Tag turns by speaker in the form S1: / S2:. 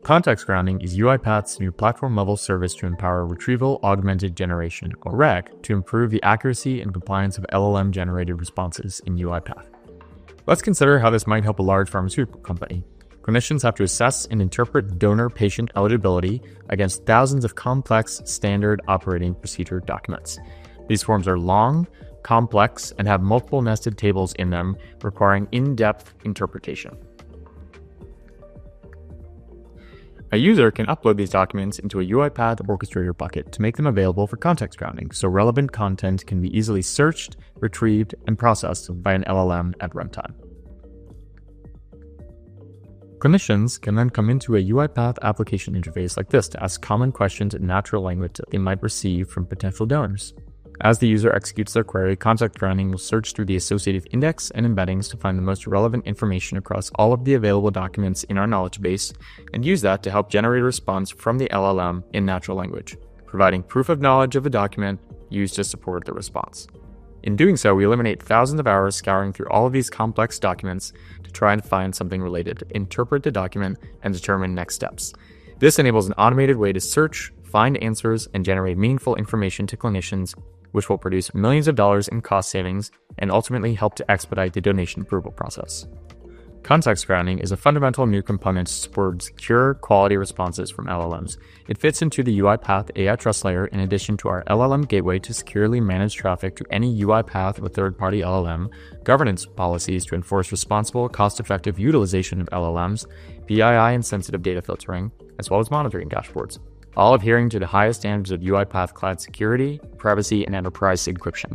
S1: Context grounding is UiPath's new platform-level service to empower retrieval augmented generation, or RAG, to improve the accuracy and compliance of LLM-generated responses in UiPath. Let's consider how this might help a large pharmaceutical company. Clinicians have to assess and interpret donor-patient eligibility against thousands of complex standard operating procedure documents. These forms are long, complex, and have multiple nested tables in them, requiring in-depth interpretation. A user can upload these documents into a UiPath orchestrator bucket to make them available for context grounding, so relevant content can be easily searched, retrieved, and processed by an LLM at runtime. Clinicians can then come into a UiPath application interface like this to ask common questions in natural language that they might receive from potential donors. As the user executes their query, context grounding will search through the associated index and embeddings to find the most relevant information across all of the available documents in our knowledge base, and use that to help generate a response from the LLM in natural language, providing proof of knowledge of a document used to support the response. In doing so, we eliminate thousands of hours scouring through all of these complex documents to try and find something related, interpret the document, and determine next steps. This enables an automated way to search, find answers, and generate meaningful information to clinicians, which will produce millions of dollars in cost savings and ultimately help to expedite the donation approval process. Context grounding is a fundamental new component to support secure, quality responses from LLMs. It fits into the UiPath AI Trust Layer in addition to our LLM gateway to securely manage traffic to any UiPath or third-party LLM, governance policies to enforce responsible, cost-effective utilization of LLMs, PII and sensitive data filtering, as well as monitoring dashboards, all adhering to the highest standards of UiPath cloud security, privacy, and enterprise encryption.